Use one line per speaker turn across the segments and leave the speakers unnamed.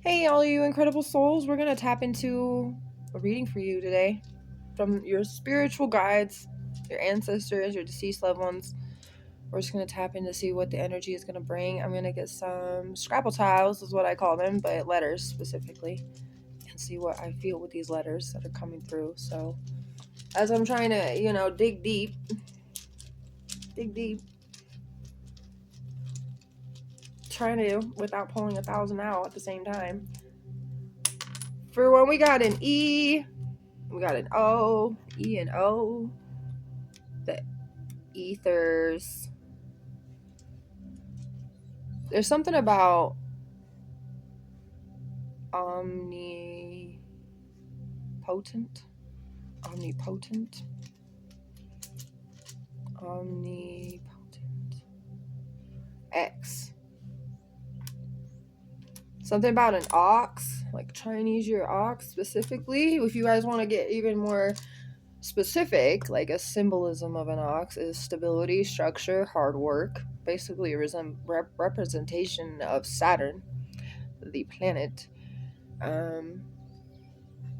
Hey, all you incredible souls, we're going to tap into a reading for you today from your spiritual guides, your ancestors, your deceased loved ones. We're just going to tap in to see what the energy is going to bring. I'm going to get some scrapple tiles, is what I call them, but letters specifically, and see what I feel with these letters that are coming through. So, as I'm trying to, dig deep, trying to, without pulling 1,000 out at the same time. For when we got an E, we got an O, E and O, the ethers. There's something about omnipotent, omnipotent, X. Something about an ox, like Chinese year ox specifically. If you guys want to get even more specific, like a symbolism of an ox is stability, structure, hard work. Basically, a representation of Saturn, the planet.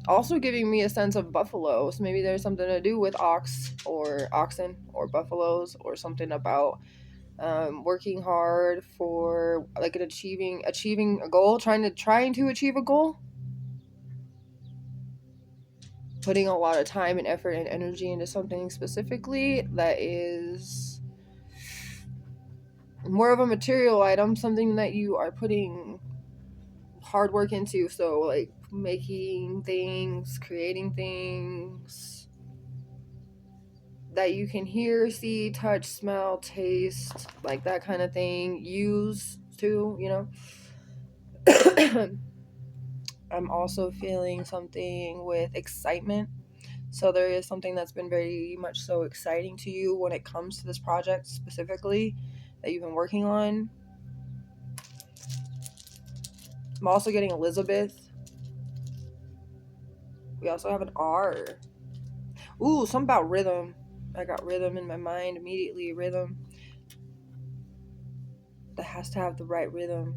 Also giving me a sense of buffaloes. Maybe there's something to do with oxen or buffaloes, or something about working hard for like an achieving a goal, trying to achieve a goal, putting a lot of time and effort and energy into something specifically that is more of a material item, something that you are putting hard work into. So like making things, creating things that you can hear, see, touch, smell, taste, like that kind of thing, use too. I'm also feeling something with excitement. So there is something that's been very much so exciting to you when it comes to this project specifically that you've been working on. I'm also getting Elizabeth. We also have an R. Ooh, something about rhythm. I got rhythm in my mind immediately. Rhythm. That has to have the right rhythm.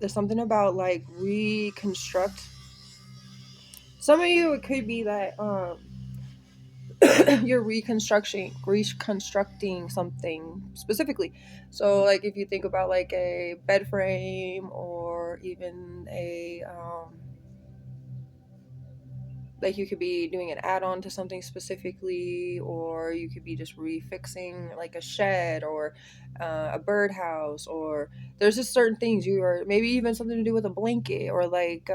There's something about like reconstruct. Some of you, it could be that you're reconstructing something specifically. So like if you think about like a bed frame, or even a like you could be doing an add-on to something specifically, or you could be just refixing like a shed, or a birdhouse, or there's just certain things you are, maybe even something to do with a blanket, or like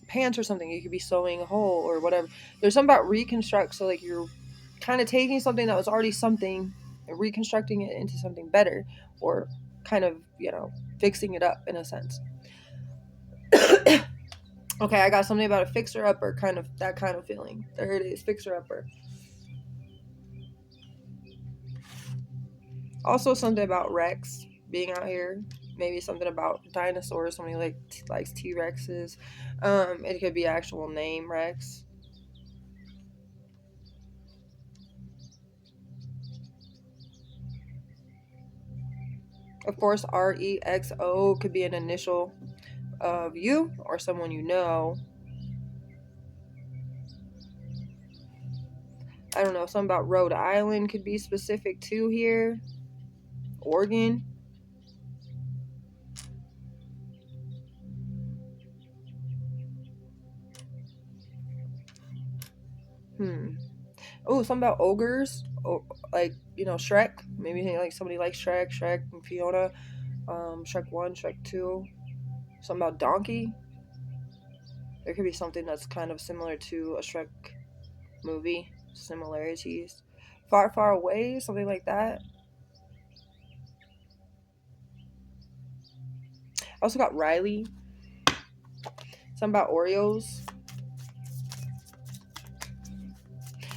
pants or something you could be sewing a hole or whatever. There's something about reconstruct. So like you're kind of taking something that was already something and reconstructing it into something better, or kind of fixing it up in a sense. Okay, I got something about a fixer upper, kind of that kind of feeling. There it is, fixer upper. Also something about Rex being out here. Maybe something about dinosaurs. Somebody likes T-Rexes. It could be actual name Rex. Of course, REXO could be an initial of you or someone you know. I don't know, something about Rhode Island could be specific too here. Oregon. Oh, something about ogres. Oh, like, Shrek. Maybe like somebody likes Shrek and Fiona. Shrek 1, Shrek 2. Something about donkey. There could be something that's kind of similar to a Shrek movie. Similarities. Far, far away, something like that. I also got Riley. Something about Oreos.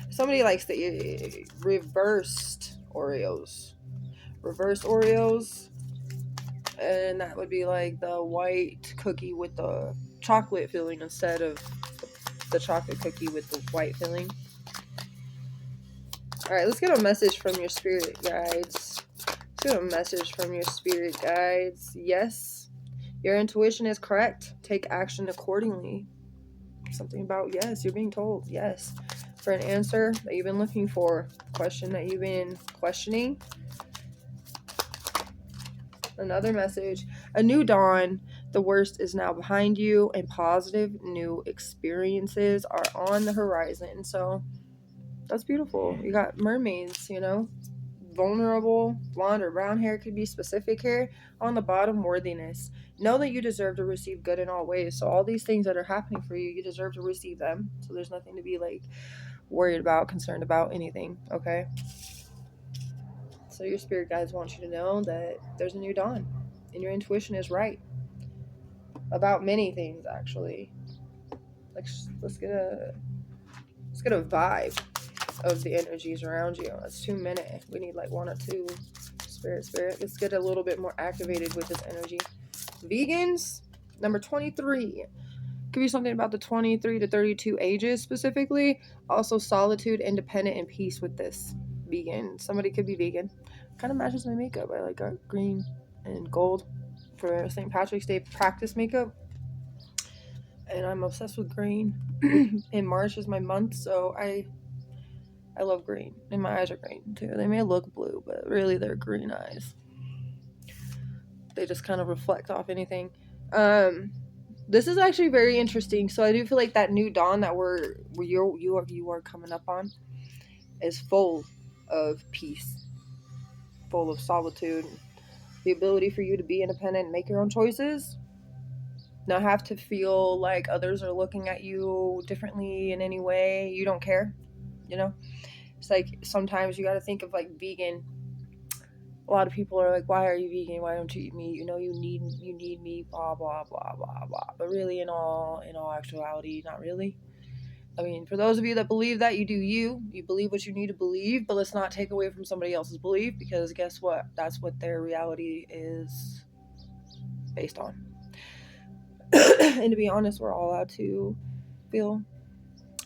Somebody likes the reversed Oreos. Reverse Oreos. And that would be like the white cookie with the chocolate filling instead of the chocolate cookie with the white filling. Alright, let's get a message from your spirit guides. get a message from your spirit guides. Yes, your intuition is correct. Take action accordingly. Something about yes, you're being told yes. For an answer that you've been looking for, question that you've been questioning. Another message, a new dawn. The worst is now behind you, and positive new experiences are on the horizon. So that's beautiful. You got mermaids, you know, vulnerable, blonde or brown hair could be specific here. On the bottom, worthiness. Know that you deserve to receive good in all ways. So all these things that are happening for you, you deserve to receive them. So there's nothing to be like worried about, concerned about, anything. Okay. So your spirit guides want you to know that there's a new dawn, and your intuition is right about many things. Actually, like let's get a vibe of the energies around you. That's 2 minutes. We need like 1 or 2. Spirit. Let's get a little bit more activated with this energy. Vegans, number 23. Could be something about the 23 to 32 ages specifically. Also solitude, independent, and peace with this. Vegan. Somebody could be vegan. Kind of matches my makeup. I like green and gold for St. Patrick's Day practice makeup. And I'm obsessed with green. And March is my month, so I love green. And my eyes are green too. They may look blue, but really they're green eyes. They just kind of reflect off anything. This is actually very interesting. So I do feel like that new dawn that you are coming up on is full of peace, full of solitude, the ability for you to be independent and make your own choices. Not have to feel like others are looking at you differently in any way. You don't care, you know? It's like sometimes you got to think of like vegan. A lot of people are like, why are you vegan? Why don't you eat meat? You know, you need me, blah, blah, blah, blah, blah. But really, in all actuality, not really. I mean, for those of you that believe that, you do you. You believe what you need to believe, but let's not take away from somebody else's belief, because guess what? That's what their reality is based on. And to be honest, we're all allowed to feel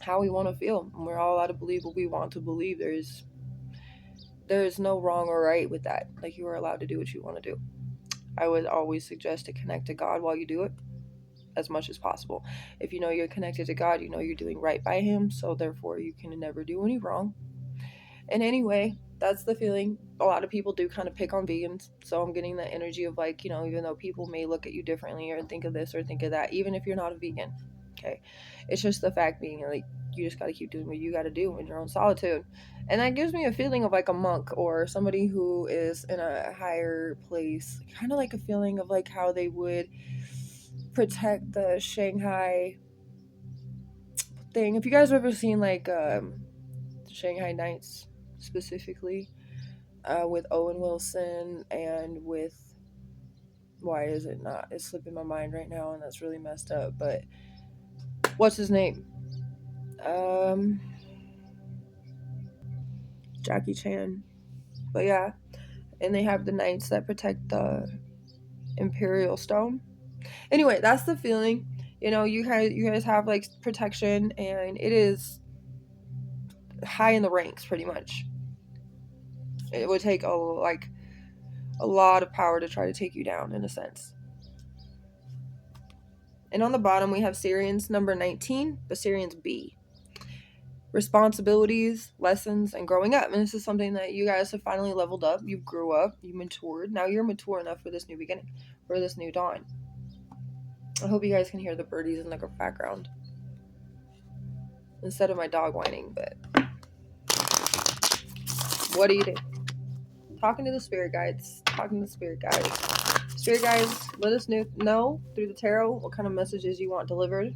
how we want to feel. And we're all allowed to believe what we want to believe. There's no wrong or right with that. Like, you are allowed to do what you want to do. I would always suggest to connect to God while you do it as much as possible. If you know you're connected to God, you know you're doing right by Him, so therefore you can never do any wrong. And anyway, that's the feeling. A lot of people do kind of pick on vegans, so I'm getting that energy of like, you know, even though people may look at you differently or think of this or think of that, even if you're not a vegan, okay, it's just the fact being like, you just got to keep doing what you got to do in your own solitude. And that gives me a feeling of like a monk or somebody who is in a higher place, kind of like a feeling of like how they would protect the Shanghai thing. If you guys have ever seen like the Shanghai Nights specifically, with Owen Wilson and with, why is it not? It's slipping my mind right now, and that's really messed up. But what's his name? Jackie Chan. But yeah, and they have the knights that protect the Imperial Stone. Anyway, that's the feeling. You know, you guys have like protection, and it is high in the ranks, pretty much. It would take a lot of power to try to take you down, in a sense. And on the bottom, we have Syrians number 19, but Syrians B. Responsibilities, lessons, and growing up. And this is something that you guys have finally leveled up. You grew up, you matured. Now you're mature enough for this new beginning, for this new dawn. I hope you guys can hear the birdies in the background instead of my dog whining, but what do you do? Talking to the spirit guides. Spirit guides, let us know through the tarot what kind of messages you want delivered.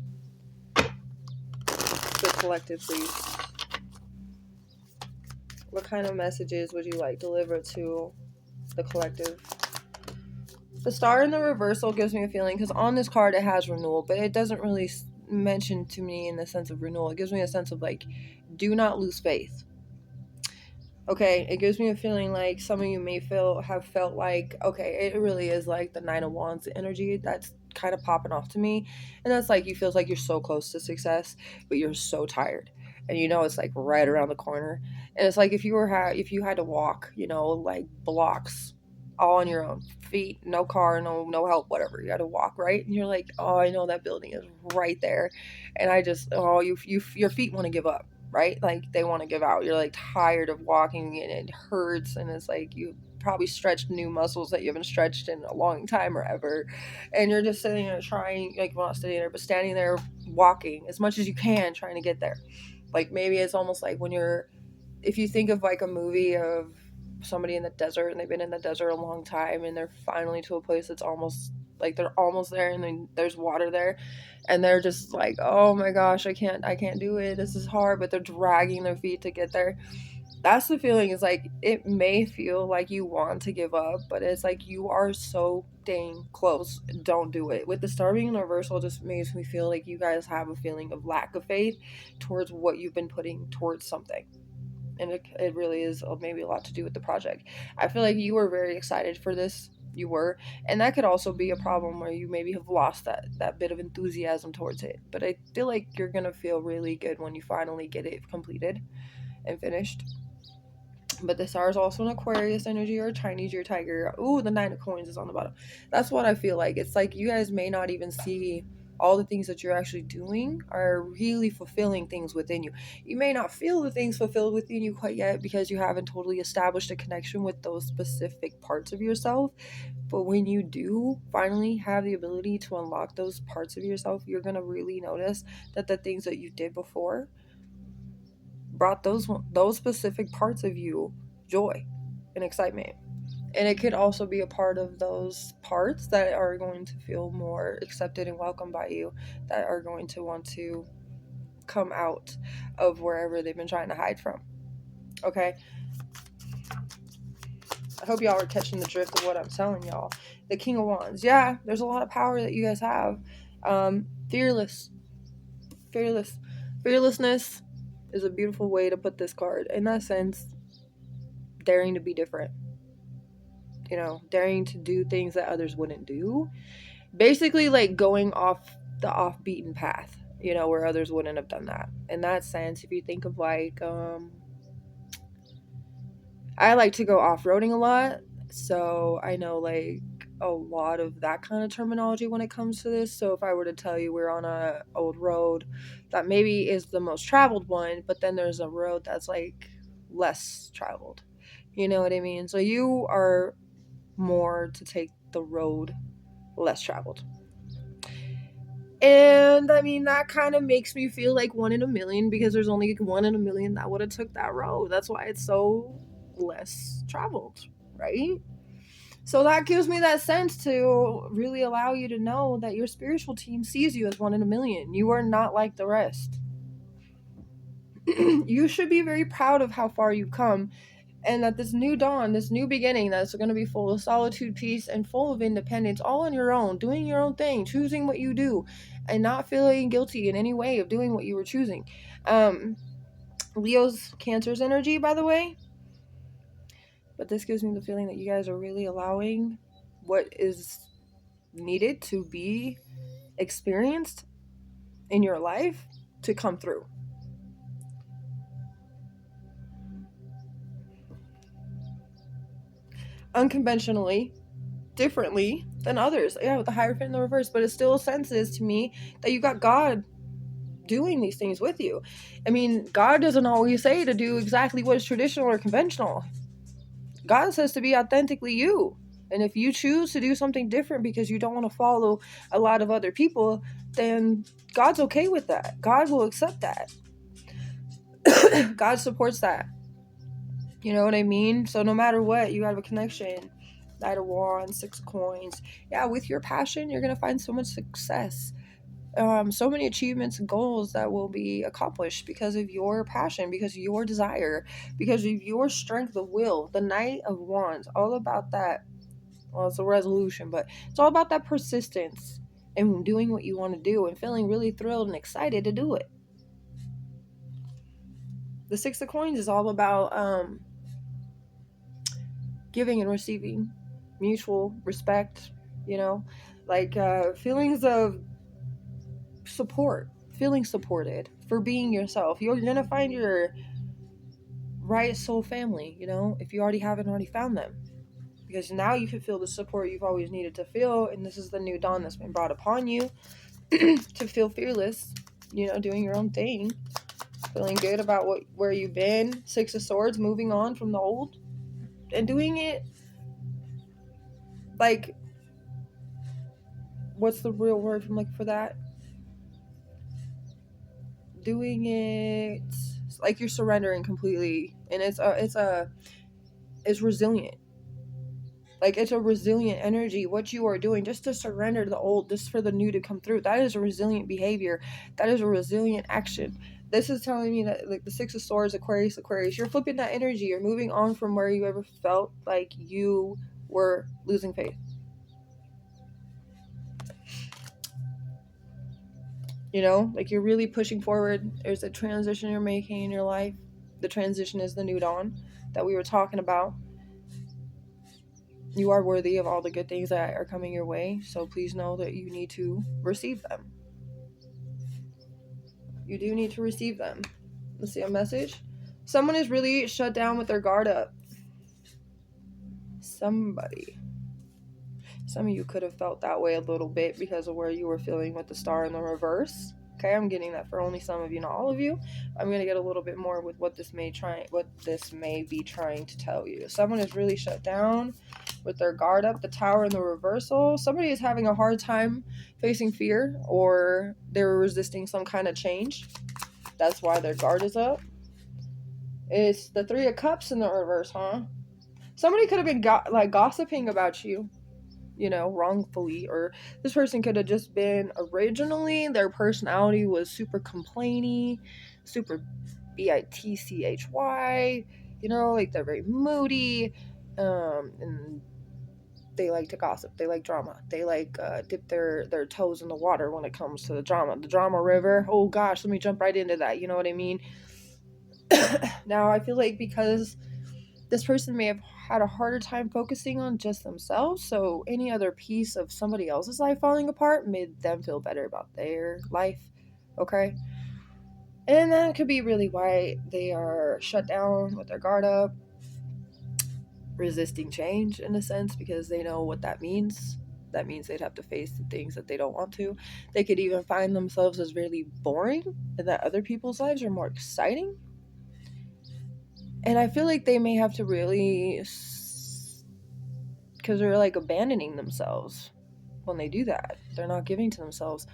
The collective, please. What kind of messages would you like delivered to the collective? The star in the reversal gives me a feeling, because on this card it has renewal, but it doesn't really mention to me in the sense of renewal. It gives me a sense of like, do not lose faith. Okay, it gives me a feeling like some of you may have felt like, okay, it really is like the Nine of Wands energy that's kind of popping off to me. And that's like, you feel like you're so close to success, but you're so tired. And you know it's like right around the corner. And it's like if you had to walk, you know, like blocks all on your own feet, no car, no help, whatever. You got to walk, right? And you're like, oh, I know that building is right there, and I just, oh, your feet want to give up, right? Like they want to give out. You're like tired of walking, and it hurts, and it's like you probably stretched new muscles that you haven't stretched in a long time or ever, and you're just sitting there trying, like, well, not sitting there, but standing there walking as much as you can, trying to get there. Like maybe it's almost like when you're, if you think of like a movie of somebody in the desert and they've been in the desert a long time and they're finally to a place that's almost like they're almost there, and then there's water there, and they're just like, oh my gosh, I can't do it, this is hard, but they're dragging their feet to get there. That's the feeling. Is like it may feel like you want to give up, but it's like you are so dang close. Don't do it. With the star being universal, just makes me feel like you guys have a feeling of lack of faith towards what you've been putting towards something, and it really is maybe a lot to do with the project. I feel like you were very excited for this. You were, and that could also be a problem where you maybe have lost that bit of enthusiasm towards it. But I feel like you're gonna feel really good when you finally get it completed and finished. But the star is also an Aquarius energy or a Chinese year tiger. Ooh, the Nine of Coins is on the bottom. That's what I feel like. It's like you guys may not even see all the things that you're actually doing are really fulfilling things within you. You may not feel the things fulfilled within you quite yet because you haven't totally established a connection with those specific parts of yourself. But when you do finally have the ability to unlock those parts of yourself, you're going to really notice that the things that you did before brought those specific parts of you joy and excitement. And it could also be a part of those parts that are going to feel more accepted and welcomed by you, that are going to want to come out of wherever they've been trying to hide from. Okay? I hope y'all are catching the drift of what I'm telling y'all. The King of Wands. Yeah, there's a lot of power that you guys have. Fearless. Fearless. Fearlessness is a beautiful way to put this card. In that sense, daring to be different. You know, daring to do things that others wouldn't do. Basically, like going off the off beaten path, you know, where others wouldn't have done that. In that sense, if you think of like, I like to go off roading a lot. So I know like a lot of that kind of terminology when it comes to this. So if I were to tell you we're on a old road that maybe is the most traveled one, but then there's a road that's like less traveled. You know what I mean? So you are more to take the road less traveled. And I mean, that kind of makes me feel like one in a million, because there's only one in a million that would have took that road. That's why it's so less traveled, right? So that gives me that sense to really allow you to know that your spiritual team sees you as one in a million. You are not like the rest. You should be very proud of how far you've come, and that this new dawn, this new beginning that's going to be full of solitude, peace, and full of independence, all on your own, doing your own thing, choosing what you do, and not feeling guilty in any way of doing what you were choosing. Leo's Cancer's energy, by the way. But this gives me the feeling that you guys are really allowing what is needed to be experienced in your life to come through. Unconventionally, differently than others. Yeah, with the Hierophant in the reverse, but it still senses to me that you got God doing these things with you. I mean, God doesn't always say to do exactly what is traditional or conventional. God says to be authentically you. And if you choose to do something different because you don't want to follow a lot of other people, then God's okay with that. God will accept that. God supports that. You know what I mean? So no matter what, you have a connection. Knight of Wands, Six of Coins. Yeah, with your passion, you're going to find so much success. So many achievements and goals that will be accomplished because of your passion, because of your desire, because of your strength of will. The Knight of Wands, all about that. Well, it's a resolution, but it's all about that persistence and doing what you want to do and feeling really thrilled and excited to do it. The Six of Coins is all about giving and receiving, mutual respect, you know, like feelings of support, feeling supported for being yourself. You're going to find your right soul family, you know, if you already haven't already found them. because now you can feel the support you've always needed to feel, and this is the new dawn that's been brought upon you to feel fearless, doing your own thing, feeling good about where you've been. Six of Swords, moving on from the old and doing it like, what's the real word from like for that? Doing it like you're surrendering completely, and it's resilient. Like, it's a resilient energy, what you are doing, just to surrender to the old, just for the new to come through. That is a resilient behavior. That is a resilient action. This is telling me that, like, the Six of Swords, Aquarius, you're flipping that energy. You're moving on from where you ever felt like you were losing faith. Like, you're really pushing forward. There's a transition you're making in your life. The transition is the new dawn that we were talking about. You are worthy of all the good things that are coming your way, so please know that you need to receive them. You do need to receive them. Let's see, a message. Someone is really shut down with their guard up. Somebody. Some of you could have felt that way a little bit because of where you were feeling with the star in the reverse. Okay, I'm getting that for only some of you, not all of you. I'm going to get a little bit more with what this may be trying to tell you. Someone is really shut down with their guard up, the Tower in the reversal. Somebody is having a hard time facing fear, or they're resisting some kind of change. That's why their guard is up. It's the Three of Cups in the reverse, huh? Somebody could have been gossiping about you, wrongfully, or this person could have just been, originally their personality was super complainy, super bitchy, like they're very moody, and they like to gossip, they like drama, they like dip their toes in the water when it comes to the drama river. Oh gosh, let me jump right into that, you know what I mean? Now I feel like because this person may have had a harder time focusing on just themselves, so any other piece of somebody else's life falling apart made them feel better about their life, okay? And that could be really why they are shut down with their guard up, resisting change in a sense, because they know what that means. That means they'd have to face the things that they don't want to. They could even find themselves as really boring, and that other people's lives are more exciting. And I feel like they may have to really, because they're like abandoning themselves when they do that. They're not giving to themselves.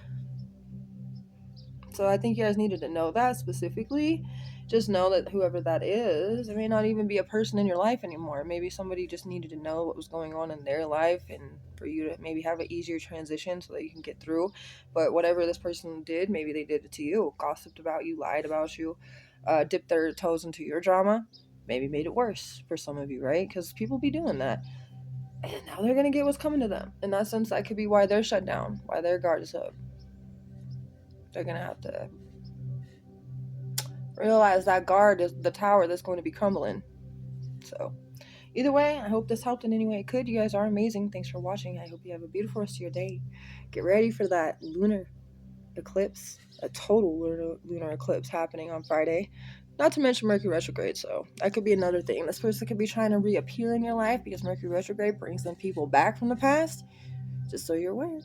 So I think you guys needed to know that specifically. Just know that whoever that is, it may not even be a person in your life anymore. Maybe somebody just needed to know what was going on in their life, and for you to maybe have an easier transition so that you can get through. But whatever this person did, maybe they did it to you, gossiped about you, lied about you, dipped their toes into your drama, maybe made it worse for some of you, right? Because people be doing that. And now they're going to get what's coming to them. In that sense, that could be why they're shut down, why their guard is up. They're going to have to realize that guard is the tower that's going to be crumbling. So, either way, I hope this helped in any way it could. You guys are amazing. Thanks for watching. I hope you have a beautiful rest of your day. Get ready for that lunar eclipse, a total lunar eclipse happening on Friday. Not to mention Mercury retrograde, so that could be another thing. This person could be trying to reappear in your life because Mercury retrograde brings them people back from the past, just so you're aware.